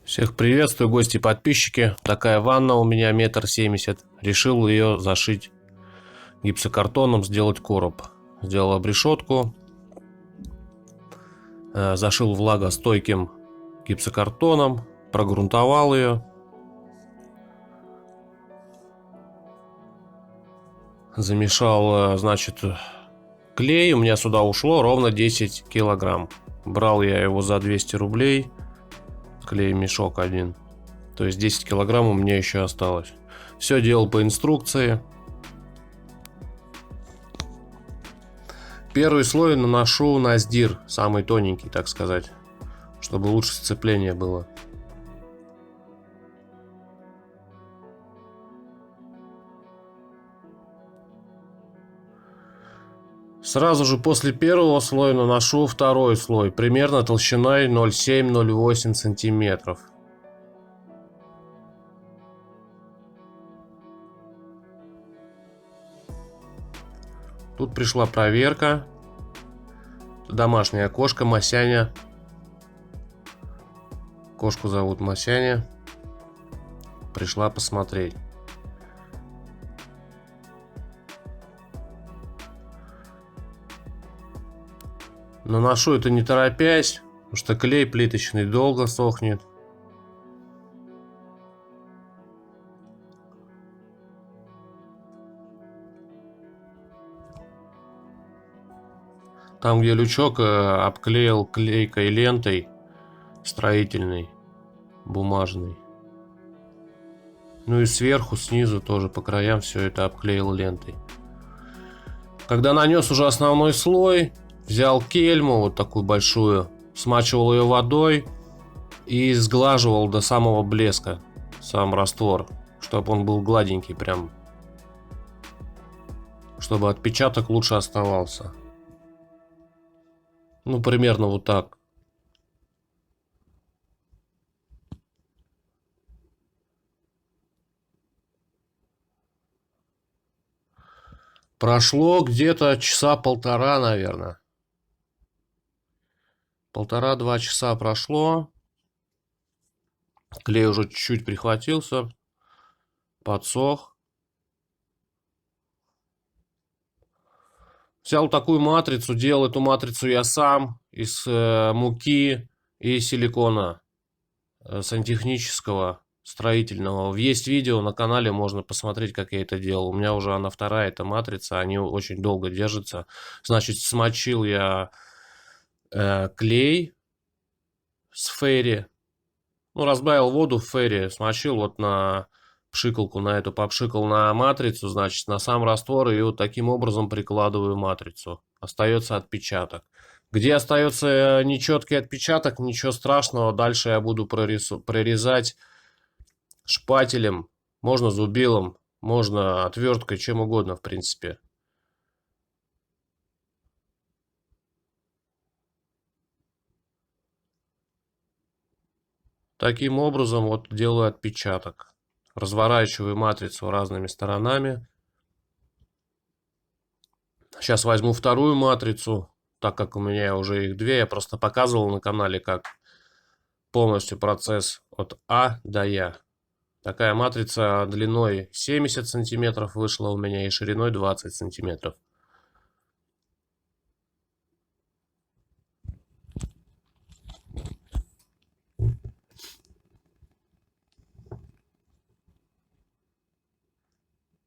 Всех приветствую, гости и подписчики. Такая ванна у меня 1,70 м. Решил ее зашить гипсокартоном, сделать короб. Сделал обрешетку, зашил влагостойким гипсокартоном, прогрунтовал ее. Замешал, значит, клей. У меня сюда ушло ровно 10 килограмм. Брал я его за 200 рублей. Клей мешок один. То есть 10 килограмм у меня еще осталось. Все делал по инструкции. Первый слой наношу на сдир, самый тоненький, так сказать, чтобы лучше сцепление было. Сразу же после первого слоя наношу второй слой, примерно толщиной 0,7-0,8 сантиметров. Тут пришла проверка. Домашняя кошка Масяня. Кошку зовут Масяня. Пришла посмотреть. Наношу это не торопясь, потому что клей плиточный долго сохнет. Там, где лючок, обклеил клейкой лентой строительной, бумажной. Ну и сверху, снизу тоже по краям все это обклеил лентой. Когда нанес уже основной слой, взял кельму вот такую большую, смачивал ее водой и сглаживал до самого блеска сам раствор, чтобы он был гладенький прям, чтобы отпечаток лучше оставался. Ну, примерно вот так. Прошло где-то часа полтора, наверное. Полтора-два часа прошло. Клей уже чуть-чуть прихватился, подсох. Взял такую матрицу, делал эту матрицу я сам из муки и силикона сантехнического, строительного. Есть видео на канале, можно посмотреть, как я это делал. У меня уже она вторая, эта матрица, они очень долго держатся. Значит, смочил я клей с ферри. Ну, разбавил воду в ферри, смочил вот на пшикалку, на эту попшикал на матрицу, значит, на сам раствор, и вот таким образом прикладываю матрицу. Остается отпечаток. Где остается нечеткий отпечаток, ничего страшного, дальше я буду прорезать шпателем, можно зубилом, можно отверткой, чем угодно, в принципе. Таким образом вот делаю отпечаток. Разворачиваю матрицу разными сторонами. Сейчас возьму вторую матрицу, так как у меня уже их две. Я просто показывал на канале, как полностью процесс от А до Я. Такая матрица длиной 70 сантиметров вышла у меня и шириной 20 сантиметров.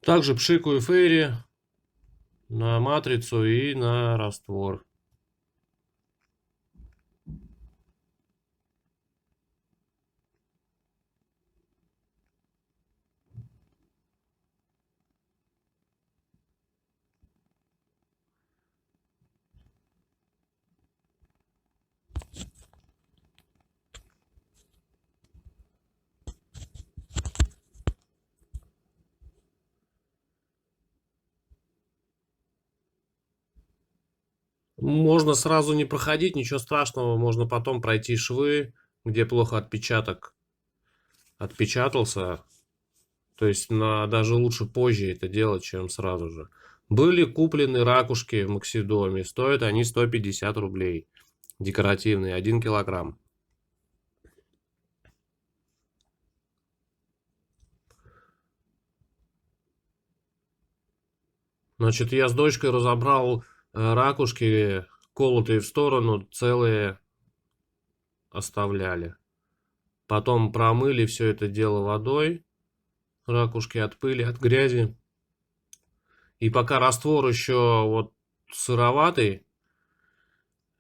Также пшикаю ферри на матрицу и на раствор. Можно сразу не проходить, ничего страшного, можно потом пройти швы, где плохо отпечаток отпечатался. То есть даже лучше позже это делать, чем сразу же. Были куплены ракушки в Максидоме, стоят они 150 рублей. Декоративные, 1 килограмм. Значит, я с дочкой разобрал ракушки, колотые в сторону, целые оставляли. Потом промыли все это дело водой, ракушки от пыли, от грязи. И пока раствор еще вот сыроватый,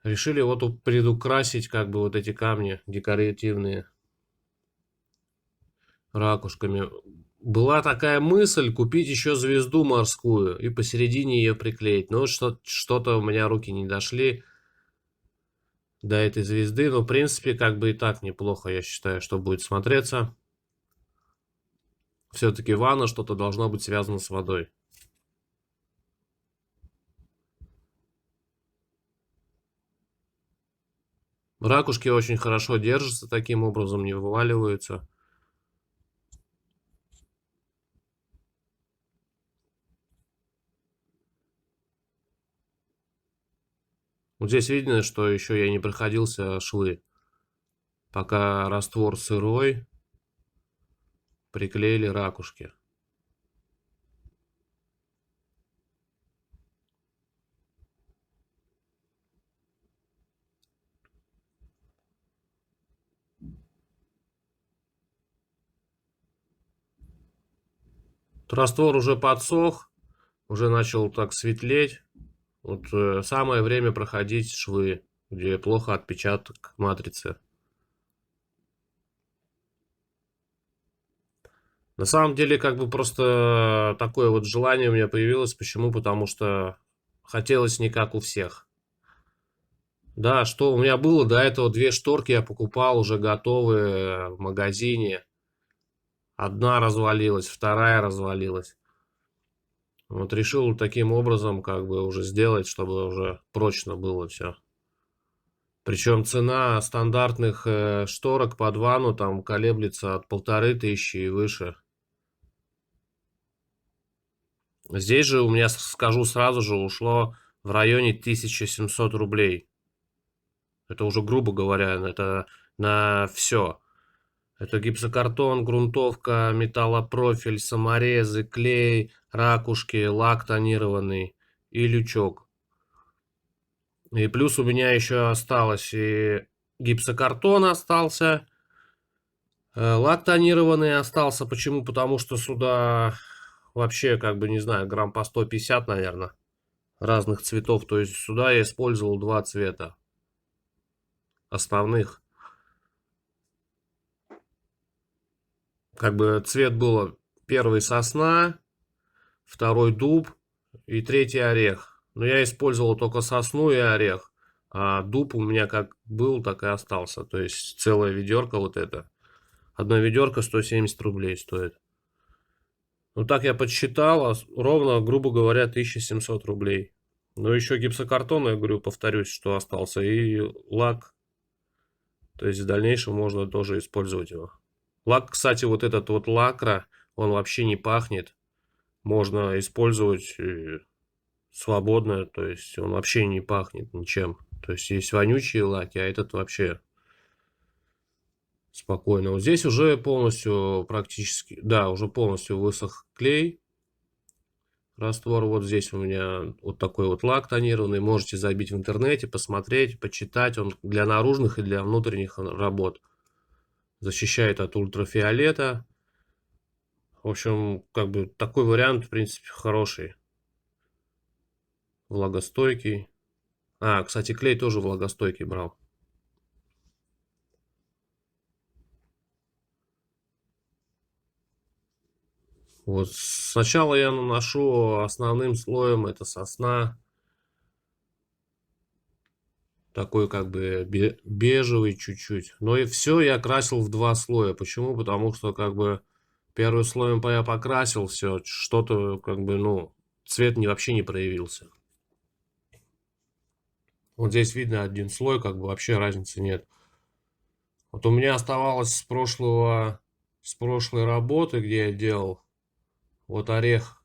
решили вот предукрасить как бы вот эти камни декоративные ракушками. Была такая мысль купить еще звезду морскую и посередине ее приклеить. Но что-то у меня руки не дошли до этой звезды. Но в принципе как бы и так неплохо, я считаю, что будет смотреться. Все-таки ванна что-то должно быть связано с водой. Ракушки очень хорошо держатся, таким образом не вываливаются. Вот здесь видно, что еще я не проходился швы. Пока раствор сырой, приклеили ракушки. Раствор уже подсох, уже начал так светлеть. Вот самое время проходить швы, где плохо отпечаток матрицы. На самом деле, как бы просто такое вот желание у меня появилось. Почему? Потому что хотелось не как у всех. Да, что у меня было до этого, две шторки я покупал уже готовые в магазине. Одна развалилась, вторая развалилась. Вот решил таким образом как бы уже сделать, чтобы уже прочно было все. Причем цена стандартных шторок под ванну там колеблется от 1500 и выше. Здесь же у меня, скажу сразу же, ушло в районе 1700 рублей. Это уже, грубо говоря, это на все. Это гипсокартон, грунтовка, металлопрофиль, саморезы, клей, ракушки, лак тонированный и лючок. И плюс у меня еще осталось и гипсокартон остался, лак тонированный остался. Почему? Потому что сюда вообще, как бы, не знаю, грамм по 150, наверное, разных цветов. То есть сюда я использовал два цвета основных. Как бы цвет было первый сосна, второй дуб и третий орех. Но я использовал только сосну и орех. А дуб у меня как был, так и остался. То есть целая ведерко вот это. Одна ведерко 170 рублей стоит. Ну так я подсчитал, ровно, грубо говоря, 1700 рублей. Но еще гипсокартон, я говорю, повторюсь, что остался. И лак. То есть в дальнейшем можно тоже использовать его. Лак, кстати, вот этот вот лакра, он вообще не пахнет. Можно использовать свободно, то есть он вообще не пахнет ничем. То есть есть вонючие лаки, а этот вообще спокойно. Вот здесь уже полностью практически, да, уже полностью высох клей. Раствор вот здесь у меня вот такой вот лак тонированный. Можете забить в интернете, посмотреть, почитать. Он для наружных и для внутренних работ. Защищает от ультрафиолета. В общем, как бы такой вариант, в принципе, хороший. Влагостойкий. А, кстати, клей тоже влагостойкий брал. Вот сначала я наношу основным слоем, это сосна. Такой как бы бежевый чуть-чуть. Но и все я красил в два слоя. Почему? Потому что как бы первым слоем я покрасил все, что-то как бы, ну, цвет вообще не проявился. Вот здесь видно один слой, как бы вообще разницы нет. Вот у меня оставалось с прошлой работы, где я делал, вот орех,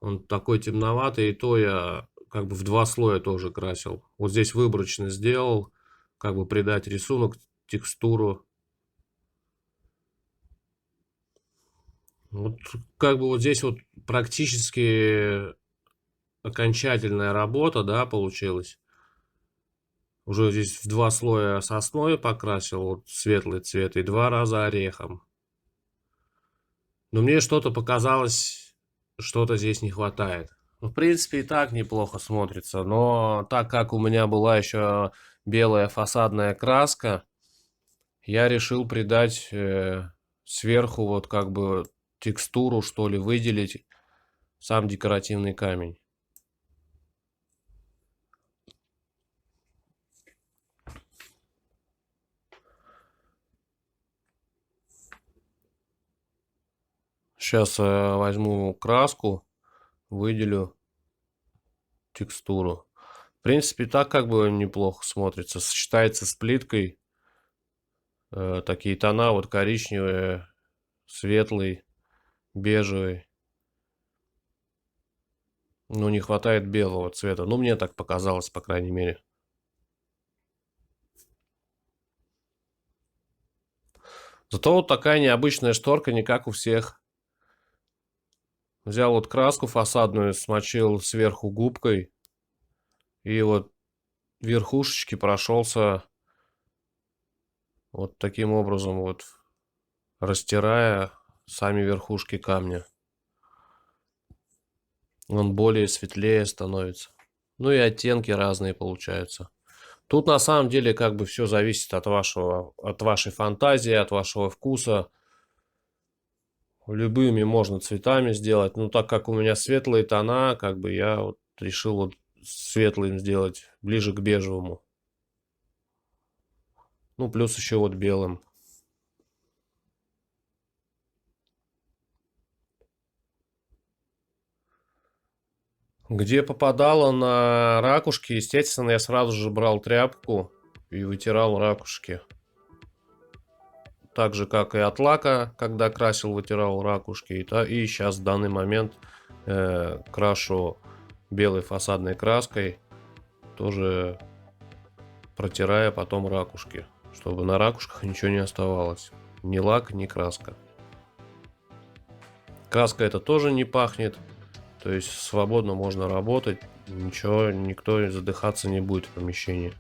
он такой темноватый, и то я как бы в два слоя тоже красил. Вот здесь выборочно сделал, как бы придать рисунок, текстуру. Вот как бы вот здесь вот практически окончательная работа, да, получилась. Уже здесь в 2 слоя сосной покрасил, вот светлый цвет, и 2 раза орехом. Но мне что-то показалось, что-то здесь не хватает. Ну, в принципе, и так неплохо смотрится, но так как у меня была еще белая фасадная краска, я решил придать сверху вот как бы текстуру, что ли, выделить сам декоративный камень. Сейчас возьму краску, выделю текстуру. В принципе, так как бы неплохо смотрится. Сочетается с плиткой. Такие тона, вот коричневый, светлый, бежевый. Ну, не хватает белого цвета. Ну, мне так показалось, по крайней мере. Зато вот такая необычная шторка, не как у всех. Взял вот краску фасадную, смочил сверху губкой. И вот верхушечки прошелся вот таким образом вот, растирая сами верхушки камня. Он более светлее становится. Ну и оттенки разные получаются. Тут на самом деле как бы все зависит от вашей фантазии, от вашего вкуса. Любыми можно цветами сделать. Ну так как у меня светлые тона, как бы я вот решил вот светлым сделать, ближе к бежевому. Ну плюс еще вот белым. Где попадало на ракушки, естественно, я сразу же брал тряпку и вытирал ракушки. Так же, как и от лака, когда красил, вытирал ракушки. И сейчас в данный момент крашу белой фасадной краской, тоже протирая потом ракушки, чтобы на ракушках ничего не оставалось. Ни лак, ни краска. Краска это тоже не пахнет. То есть свободно можно работать. Ничего, никто задыхаться не будет в помещении.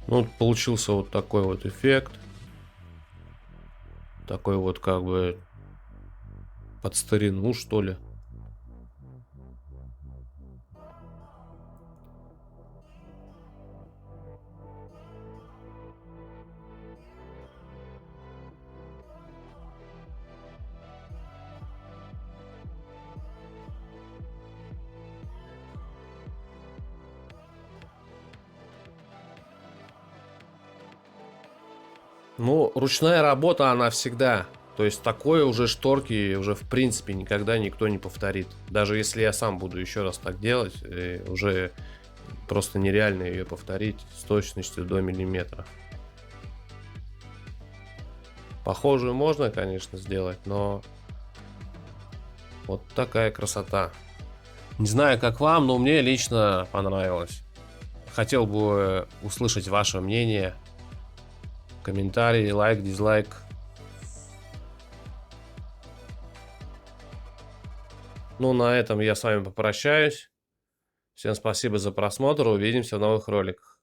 Ну, вот получился вот такой вот эффект. Такой вот как бы под старину, что ли. Ну, ручная работа, она всегда. То есть такое уже шторки уже в принципе никогда никто не повторит. Даже если я сам буду еще раз так делать, уже просто нереально ее повторить с точностью до миллиметра. Похожую можно, конечно, сделать, но вот такая красота. Не знаю, как вам, но мне лично понравилось. Хотел бы услышать ваше мнение. Комментарий, лайк, дизлайк. Ну, на этом я с вами попрощаюсь. Всем спасибо за просмотр. Увидимся в новых роликах.